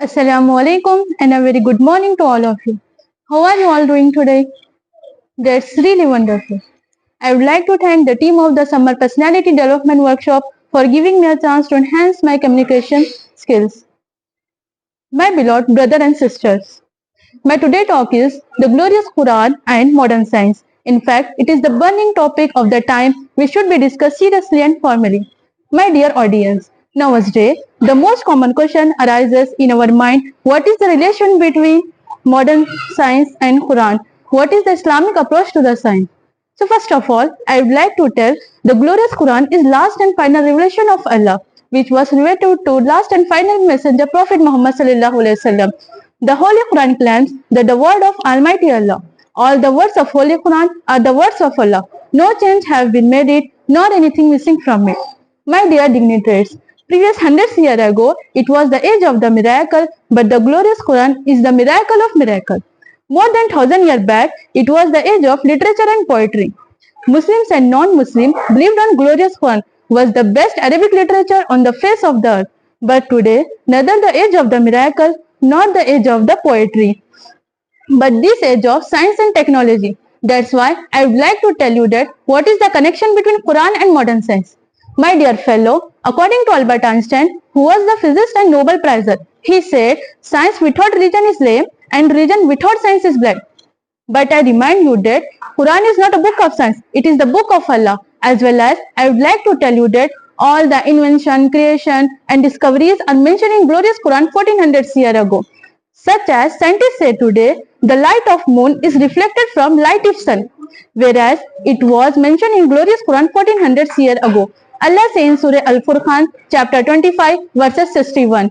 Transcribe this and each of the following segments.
Assalamu alaikum and a very good morning to all of you. How are you all doing today? That's really wonderful. I would like to thank the team of the Summer Personality Development Workshop for giving me a chance to enhance my communication skills. My beloved brother and sisters, my today talk is the glorious Quran and modern science. In fact, it is the burning topic of the time we should be discussed seriously and formally. My dear audience, nowadays, the most common question arises in our mind, what is the relation between modern science and Quran? What is the Islamic approach to the science? So first of all, I would like to tell the glorious Quran is last and final revelation of Allah, which was revealed to last and final messenger Prophet Muhammad sallallahu alaihi wasallam. The Holy Quran claims that the word of Almighty Allah. All the words of Holy Quran are the words of Allah. No change have been made it, nor anything missing from it. My dear dignitaries, previous hundreds years ago, it was the age of the miracle, but the glorious Quran is the miracle of miracle. More than 1000 years back, it was the age of literature and poetry. Muslims and non-Muslims believed on glorious Quran was the best Arabic literature on the face of the earth. But today, neither the age of the miracle nor the age of the poetry, but this age of science and technology. That's why I would like to tell you that what is the connection between Quran and modern science. My dear fellow, according to Albert Einstein, who was the physicist and Nobel Prize, he said, science without religion is lame and religion without science is blind. But I remind you that Quran is not a book of science, it is the book of Allah. As well as I would like to tell you that all the invention, creation and discoveries are mentioned in glorious Quran 1400 years ago. Such as scientists say today, the light of moon is reflected from light of sun, whereas it was mentioned in glorious Quran 1400 years ago. Allah says in Surah Al-Furqan, chapter 25, verses 61.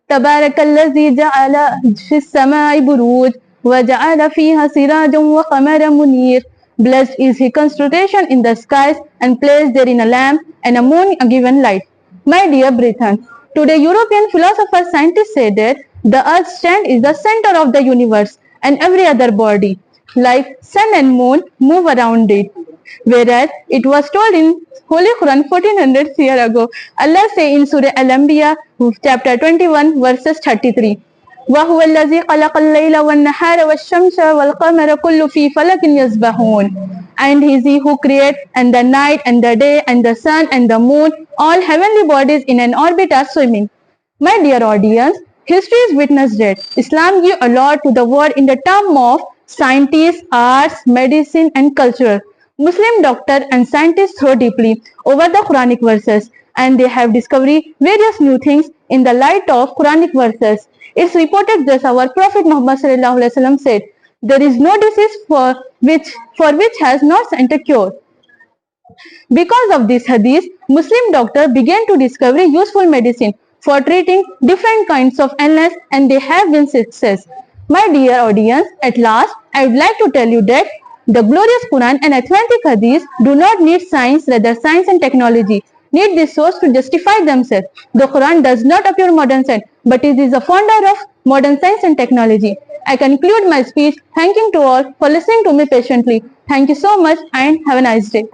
Tabarakalladzi ja'ala fis samai buruj wa ja'ala fiha sirajan wa qamaran munir. Blessed is his concentration in the skies and placed therein a lamp and a moon a given light. My dear brethren, today European philosophers scientists say that the earth stand is the center of the universe and every other body, like sun and moon, move around it. Whereas it was told in Holy Quran 1400 years ago, Allah say in Surah Al-Anbiya chapter 21 verses 33. وَهُوَ الَّذِي خَلَقَ اللَّيْلَ وَالنَّهَارَ وَالشَّمْسَ وَالْقَمَرَ كُلُّ فِي فَلَكٍ يَسْبَحُونَ. And he is he who creates and the night and the day and the sun and the moon, all heavenly bodies in an orbit are swimming. My dear audience, history is witness that Islam gives a lot to the world in the term of scientists, arts, medicine and culture. Muslim doctors and scientists throw deeply over the Quranic verses and they have discovered various new things in the light of Quranic verses. It's reported that our Prophet Muhammad said, there is no disease for which has not sent a cure. Because of this hadith, Muslim doctors began to discover useful medicine for treating different kinds of illness and they have been success. My dear audience, at last, I would like to tell you that the glorious Quran and authentic hadith do not need science, rather science and technology need this source to justify themselves. The Quran does not appear modern science, but it is the founder of modern science and technology. I conclude my speech thanking to all for listening to me patiently. Thank you so much and have a nice day.